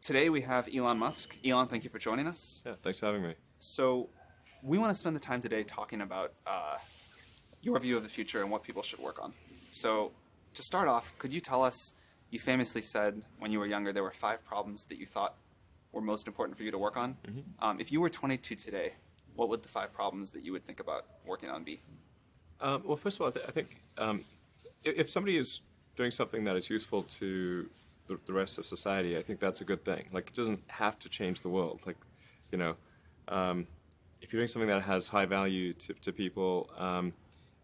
Today we have Elon Musk. Elon, thank you for joining us. Yeah, thanks for having me. So we want to spend the time today talking about your view of the future and what people should work on. So to start off, could you tell us, you famously said when you were younger there were 5 problems that you thought were most important for you to work on. Mm-hmm. If you were 22 today, what would the 5 problems that you would think about working on be? Well, first of all, I think if somebody is doing something that is useful to the rest of society, I think that's a good thing. Like, it doesn't have to change the world. Like, if you're doing something that has high value to people,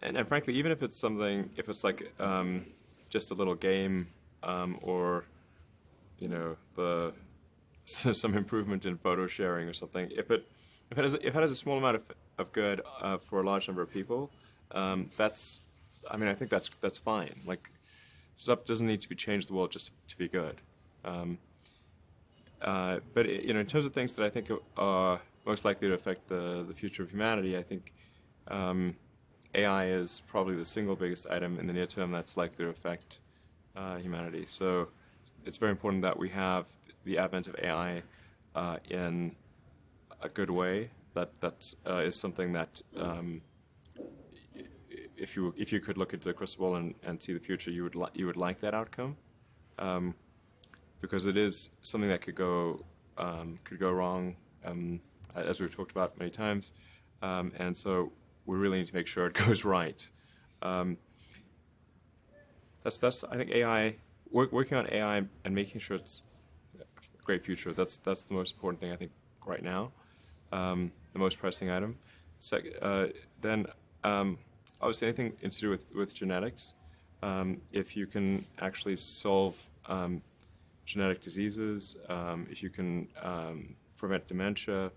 and frankly, even if it's something, if it's like just a little game, or some improvement in photo sharing or something, if it has a small amount of good for a large number of people, I think that's fine. Like, stuff doesn't need to be changed the world just to be good. But in terms of things that I think are most likely to affect the future of humanity, I think AI is probably the single biggest item in the near term that's likely to affect humanity. So it's very important that we have the advent of AI in a good way. That is something that if you could look into the crystal ball and see the future, you would like that outcome, because it is something that could go wrong, as we've talked about many times, and so we really need to make sure it goes right. That's I think AI, working on AI and making sure it's a great future. That's the most important thing I think right now, the most pressing item. Then. Obviously, anything to do with genetics. If you can actually solve genetic diseases, if you can prevent dementia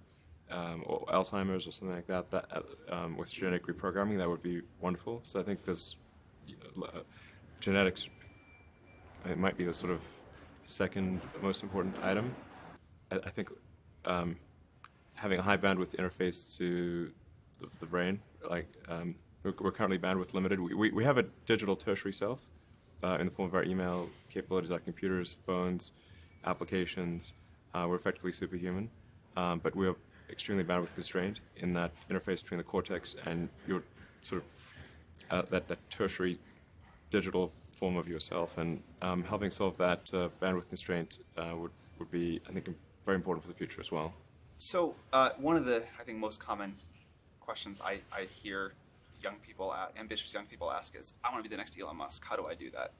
or Alzheimer's or something like that, with genetic reprogramming, that would be wonderful. So I think there's genetics. It might be the sort of second most important item. I think having a high bandwidth interface to the brain, like. We're currently bandwidth limited. We have a digital tertiary self in the form of our email capabilities, like computers, phones, applications. We're effectively superhuman, but we're extremely bandwidth constrained in that interface between the cortex and your sort of that tertiary digital form of yourself. And helping solve that bandwidth constraint would be, I think, very important for the future as well. So one of the, I think, most common questions I hear ambitious young people ask is, I want to be the next Elon Musk. How do I do that?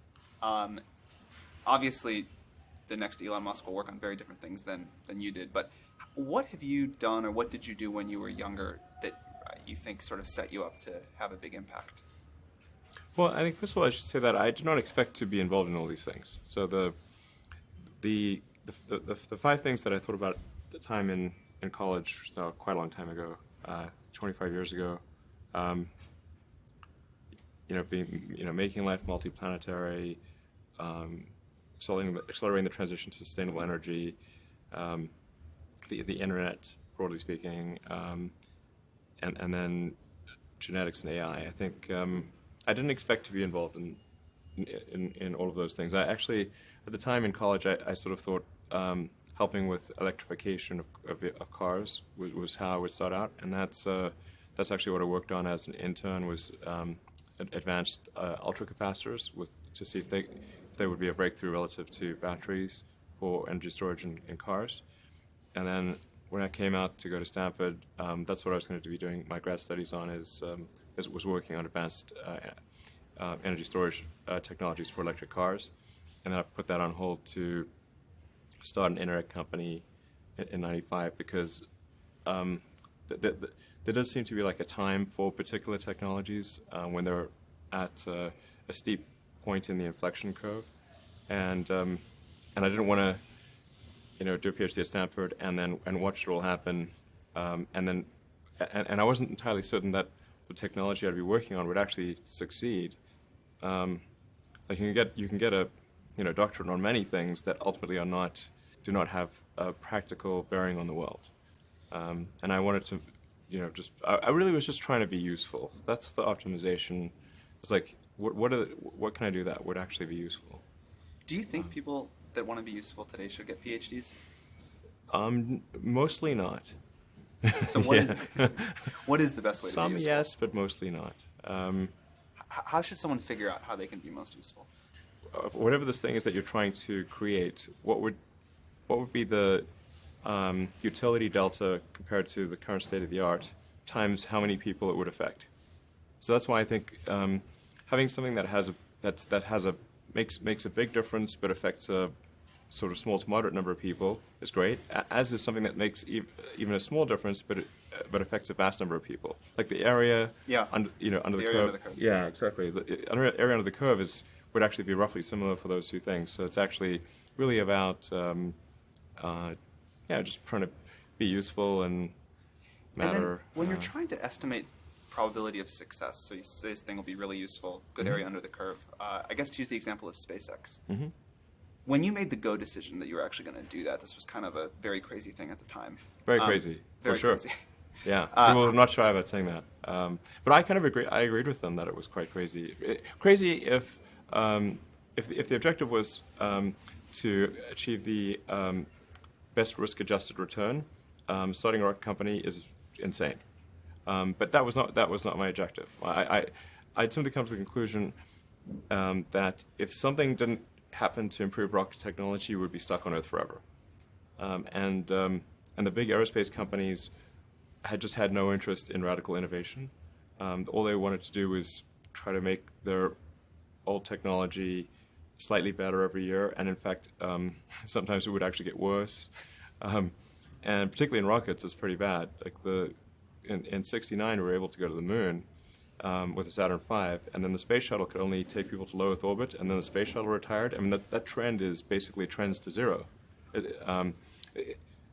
Obviously, the next Elon Musk will work on very different things than you did. But what have you done, or what did you do when you were younger that you think sort of set you up to have a big impact? Well, I think first of all I should say that I did not expect to be involved in all these things. So the 5 things that I thought about at the time in college, so quite a long time ago, 25 years ago. Making life multiplanetary, accelerating the transition to sustainable energy, the internet, broadly speaking, and then genetics and AI. I think I didn't expect to be involved in all of those things. I actually, at the time in college, I sort of thought helping with electrification of cars was how I would start out, and that's actually what I worked on as an intern, was advanced ultracapacitors to see if they would be a breakthrough relative to batteries for energy storage in cars. And then when I came out to go to Stanford, that's what I was going to be doing my grad studies on, was working on advanced energy storage technologies for electric cars. And then I put that on hold to start an internet company in '95, because there does seem to be like a time for particular technologies when they're at a steep point in the inflection curve, and I didn't want to, do a PhD at Stanford and watch it all happen, and I wasn't entirely certain that the technology I'd be working on would actually succeed. Like you can get a doctorate on many things that ultimately do not have a practical bearing on the world, and I wanted to. I really was just trying to be useful. That's the optimization. It's like, what can I do that would actually be useful? Do you think people that want to be useful today should get PhDs? Mostly not. So what is the best way to Some be useful? yes, but mostly not. How should someone figure out how they can be most useful? Whatever this thing is that you're trying to create, what would be the utility delta compared to the current state of the art times how many people it would affect? So that's why I think having something that makes a big difference but affects a sort of small to moderate number of people is great. As is something that makes even a small difference but affects a vast number of people, like the area under the area curve. under the curve. Yeah, exactly. The area under the curve would actually be roughly similar for those two things. So it's actually really about just trying to be useful and matter. And then when you're trying to estimate probability of success, so you say this thing will be really useful, good area under the curve. I guess to use the example of SpaceX. Mm-hmm. When you made the go decision that you were actually going to do that, this was kind of a very crazy thing at the time. Very crazy, very for sure. Crazy. Yeah, people are not shy about saying that. But I kind of agree. I agreed with them that it was quite crazy. Crazy if the objective was to achieve the best risk-adjusted return, starting a rocket company is insane. But that was not my objective. I'd simply come to the conclusion that if something didn't happen to improve rocket technology, we would be stuck on Earth forever. And the big aerospace companies had just had no interest in radical innovation. All they wanted to do was try to make their old technology slightly better every year, and in fact, sometimes it would actually get worse. And particularly in rockets, it's pretty bad. Like in '69, we were able to go to the moon with the Saturn V, and then the space shuttle could only take people to low Earth orbit, and then the space shuttle retired. I mean, that trend is basically trends to zero.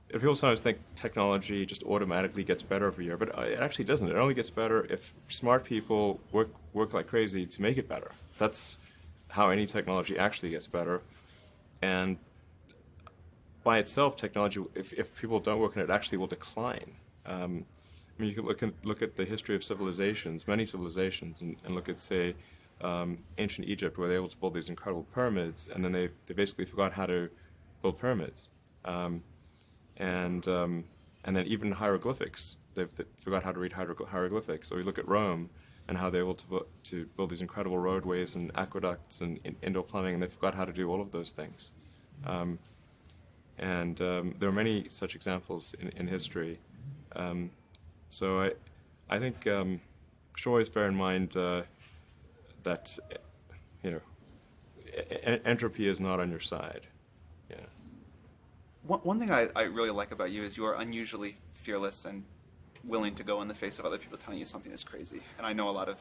People sometimes think technology just automatically gets better every year, but it actually doesn't. It only gets better if smart people work like crazy to make it better. That's how any technology actually gets better. And by itself, technology, if people don't work on it, actually will decline. I mean, you can look at the history of civilizations, many civilizations, and look at, say, ancient Egypt, where they were able to build these incredible pyramids, and then they basically forgot how to build pyramids. And then even hieroglyphics, they forgot how to read hieroglyphics. So we look at Rome and how they were able to build these incredible roadways and aqueducts and indoor plumbing, and they forgot how to do all of those things. And there are many such examples in history. So I think should always bear in mind that entropy is not on your side. Yeah. One thing I really like about you is you are unusually fearless and willing to go in the face of other people telling you something is crazy. And I know a lot of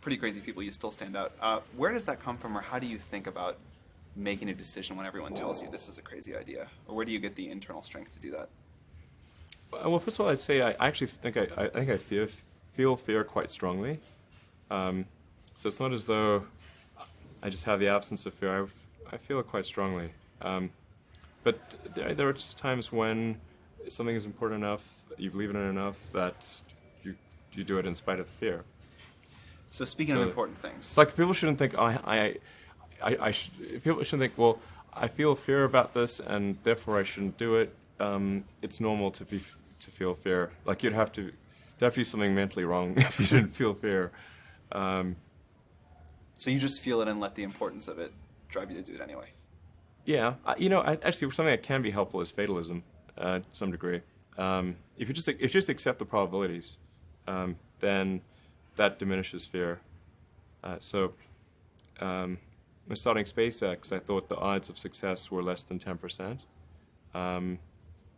pretty crazy people, you still stand out. Where does that come from, or how do you think about making a decision when everyone tells you this is a crazy idea? Or where do you get the internal strength to do that? Well, first of all, I'd say I actually think I feel fear quite strongly. So it's not as though I just have the absence of fear. I feel it quite strongly. But there are just times when something is important enough, you believe in it enough, that you do it in spite of the fear. So speaking of important things, like people shouldn't think people shouldn't think, well, I feel fear about this and therefore I shouldn't do it. It's normal to feel fear. Like you'd have to be something mentally wrong if you didn't feel fear. So you just feel it and let the importance of it drive you to do it anyway. Yeah, actually, something that can be helpful is fatalism, to some degree. If you just accept the probabilities, then that diminishes fear. When starting SpaceX, I thought the odds of success were less than 10%, and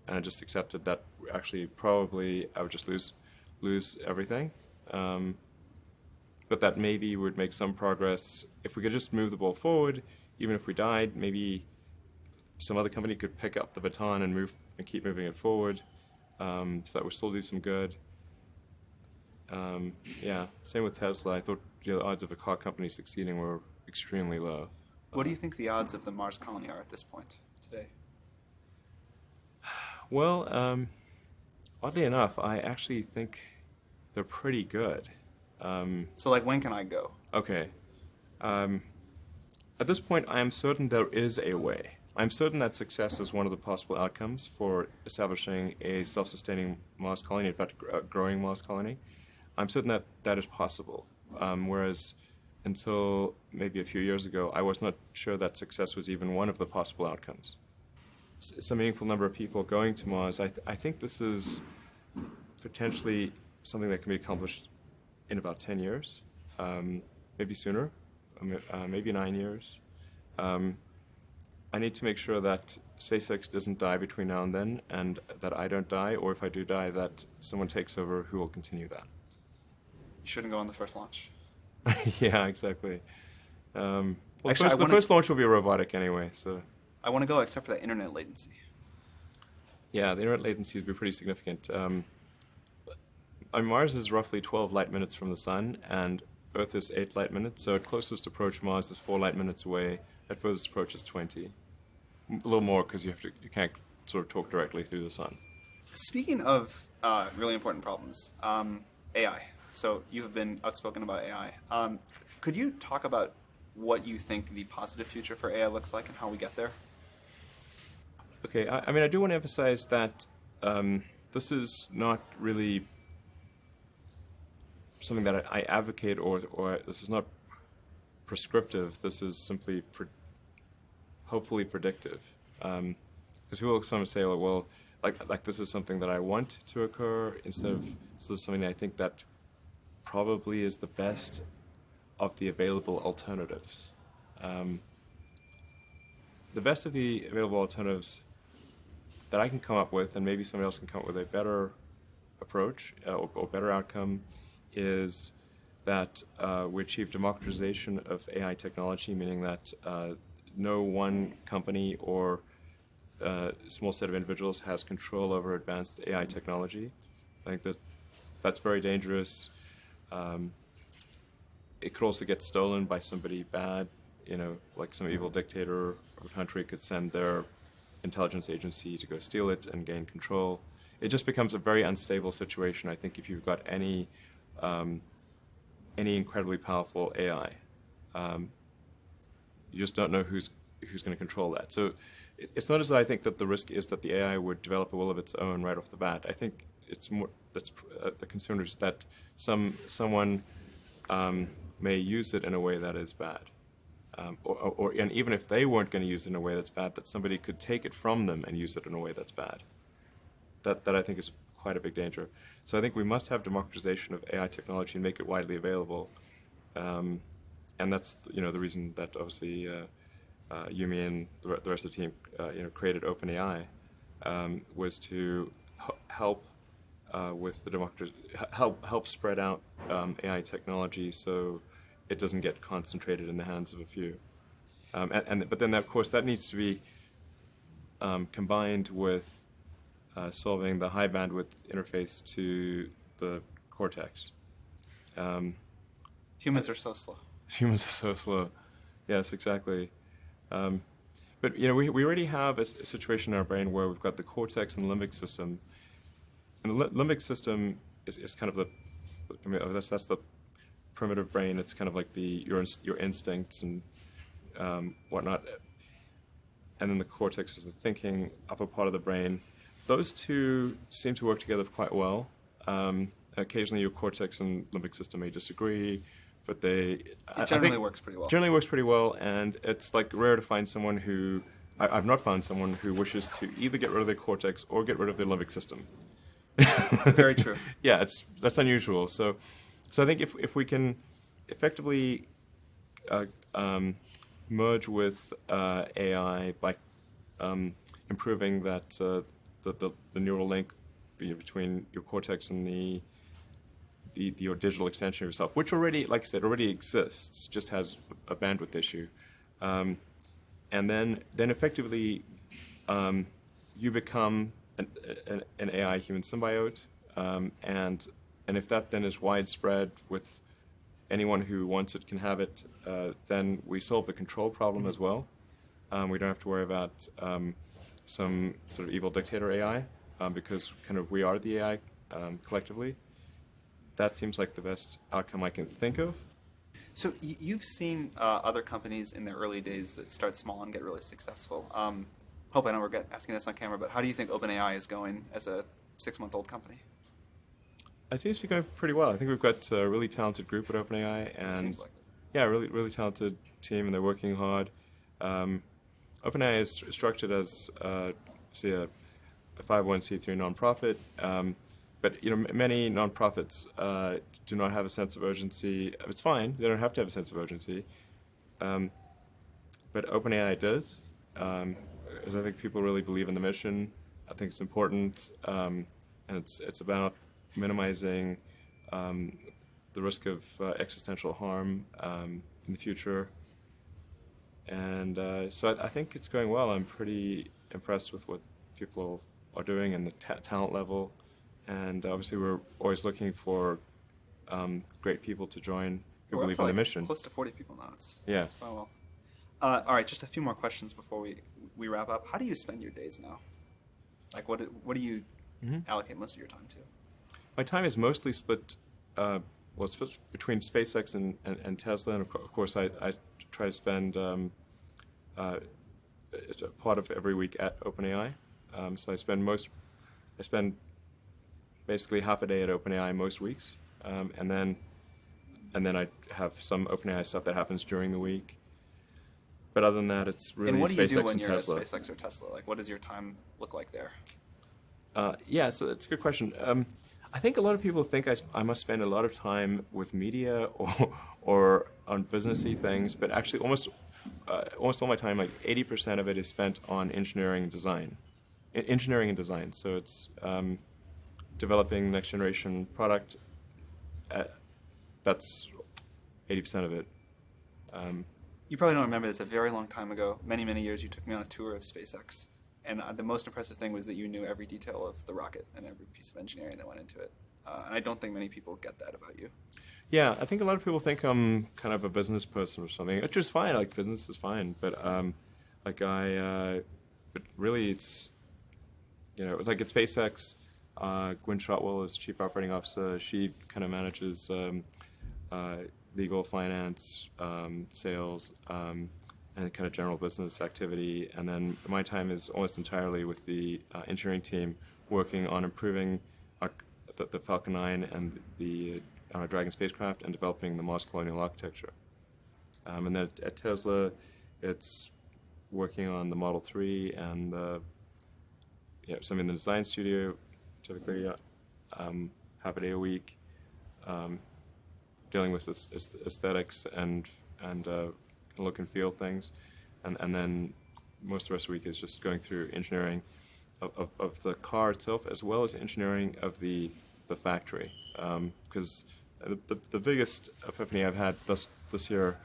I just accepted that actually probably I would just lose everything. But that maybe would make some progress if we could just move the ball forward. Even if we died, maybe some other company could pick up the baton and keep moving it forward, so that would still do some good. Same with Tesla. I thought the odds of a car company succeeding were extremely low. What do you think the odds of the Mars colony are at this point today? Well, oddly enough, I actually think they're pretty good. So, like, when can I go? Okay. At this point, I am certain there is a way. I'm certain that success is one of the possible outcomes for establishing a self-sustaining Mars colony, in fact, a growing Mars colony. I'm certain that that is possible, whereas until maybe a few years ago, I was not sure that success was even one of the possible outcomes. It's a meaningful number of people going to Mars. I think this is potentially something that can be accomplished in about 10 years, maybe sooner, maybe 9 years. I need to make sure that SpaceX doesn't die between now and then, and that I don't die, or if I do die, that someone takes over who will continue that. You shouldn't go on the first launch. Yeah, exactly. Well, Actually, the first launch will be robotic anyway, so. I want to go except for that internet latency. Yeah, the internet latency would be pretty significant. Mars is roughly 12 light minutes from the sun, and Earth is 8 light minutes, so at closest approach, Mars is 4 light minutes away. At furthest approach is 20. A little more because you can't sort of talk directly through the sun. Speaking of really important problems, AI. So you have been outspoken about AI. Could you talk about what you think the positive future for AI looks like and how we get there? Okay, I do want to emphasize that this is not really something that I advocate, or this is not prescriptive. This is simply hopefully predictive. Because people sometimes say, well, like this is something that I want to occur, instead of this is something I think that probably is the best of the available alternatives. The best of the available alternatives that I can come up with, and maybe somebody else can come up with a better approach or better outcome, is that we achieve democratization of AI technology, meaning that no one company or small set of individuals has control over advanced AI technology. I think that's very dangerous. It could also get stolen by somebody bad, like some evil dictator of a country could send their intelligence agency to go steal it and gain control. It just becomes a very unstable situation, I think, if you've got any incredibly powerful AI. You just don't know who's going to control that. So it's not as though I think that the risk is that the AI would develop a will of its own right off the bat. I think it's more that's the concern is that someone may use it in a way that is bad, and even if they weren't going to use it in a way that's bad, that somebody could take it from them and use it in a way that's bad. That I think is quite a big danger. So I think we must have democratization of AI technology and make it widely available. And that's the reason that obviously Yumi and the rest of the team created OpenAI, was to help with the help spread out AI technology so it doesn't get concentrated in the hands of a few. But then of course that needs to be combined with solving the high bandwidth interface to the cortex. Humans are so slow. Humans are so slow. Yes, exactly. But we already have a situation in our brain where we've got the cortex and the limbic system. And the limbic system is kind of that's the primitive brain. It's kind of like your instincts and whatnot. And then the cortex is the thinking upper part of the brain. Those two seem to work together quite well. Occasionally your cortex and limbic system may disagree, but it generally works pretty well. Generally works pretty well, and it's like rare to find someone who, I've not found someone who wishes to either get rid of their cortex or get rid of their limbic system. Very true. Yeah, that's unusual. So I think if we can effectively merge with AI by improving that the neural link between your cortex and your digital extension of yourself, which already, like I said, already exists, just has a bandwidth issue, and then effectively you become an AI human symbiote, and if that then is widespread with anyone who wants it can have it, then we solve the control problem as well. We don't have to worry about some sort of evil dictator AI, because kind of we are the AI collectively. That seems like the best outcome I can think of. So you've seen other companies in their early days that start small and get really successful. Hope I don't regret asking this on camera, but how do you think OpenAI is going as a 6-month-old company? I think it's going pretty well. I think we've got a really talented group at OpenAI, and Seems like it. yeah, really talented team, and they're working hard. OpenAI is structured as say a 501c3 nonprofit, but many nonprofits do not have a sense of urgency. It's fine; they don't have to have a sense of urgency, but OpenAI does. Because I think people really believe in the mission. I think it's important, and it's about minimizing the risk of existential harm in the future. And so I think it's going well. I'm pretty impressed with what people are doing and the talent level. And obviously, we're always looking for great people to join who We're up believe to in the like mission. close to 40 people now. It's Yeah. going well. All right, just a few more questions before we wrap up. How do you spend your days now? Like, what do you allocate most of your time to? My time is mostly split. It's split between SpaceX and Tesla, and of course, I try to spend a part of every week at OpenAI. So I spend basically half a day at OpenAI most weeks, and then I have some OpenAI stuff that happens during the week. But other than that, it's really And what do you SpaceX do when and you're Tesla. at SpaceX or Tesla? Like, what does your time look like there? Yeah, so that's a good question. I think a lot of people think I must spend a lot of time with media or on businessy things, but actually almost all my time, like 80% of it, is spent on engineering and design. So it's developing next generation product. That's 80% of it. You probably don't remember this. A very long time ago, many years, you took me on a tour of SpaceX. And the most impressive thing was that you knew every detail of the rocket and every piece of engineering that went into it. And I don't think many people get that about you. Yeah, I think a lot of people think I'm kind of a business person or something, which is fine. Like, business is fine, but but really, it's like at SpaceX. Gwynne Shotwell is chief operating officer. She kind of manages legal, finance, sales, and kind of general business activity. And then my time is almost entirely with the engineering team, working on improving the Falcon 9 and the Dragon spacecraft, and developing the Mars colonial architecture. And then at Tesla, it's working on the Model 3 and some in the design studio, typically half a day a week, dealing with aesthetics and look and feel things, and then most of the rest of the week is just going through engineering of the car itself, as well as engineering of the factory. Because the biggest epiphany I've had this year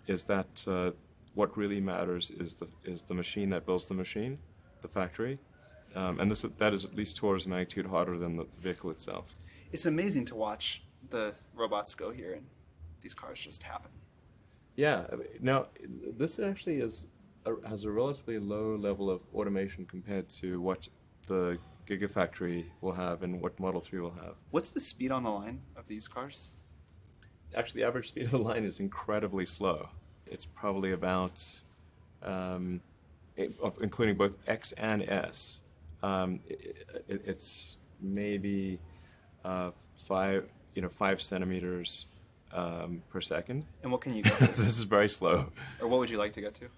is that what really matters is the machine that builds the machine, the factory, and that is at least 2 orders of magnitude harder than the vehicle itself. It's amazing to watch the robots go here and these cars just happen. Yeah. Now, this actually has a relatively low level of automation compared to what the Gigafactory will have and what Model 3 will have. What's the speed on the line of these cars? Actually, the average speed of the line is incredibly slow. It's probably about, including both X and S, it's maybe 5 centimeters per second. And what can you get to? This is very slow. Or what would you like to get to?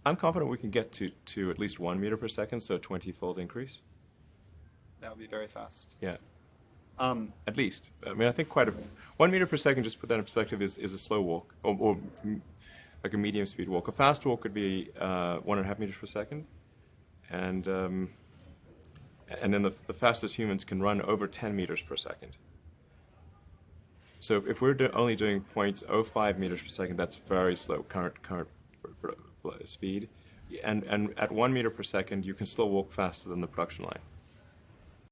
I'm confident we can get to at least 1 meter per second, so a 20-fold increase. That would be very fast. Yeah. At least. I mean, I think 1 meter per second, just to put that in perspective, is a slow walk, or like a medium speed walk. A fast walk would be 1.5 meters per second. And then the fastest humans can run over 10 meters per second. So if we're only doing 0.05 meters per second, that's very slow current speed. And at 1 meter per second, you can still walk faster than the production line.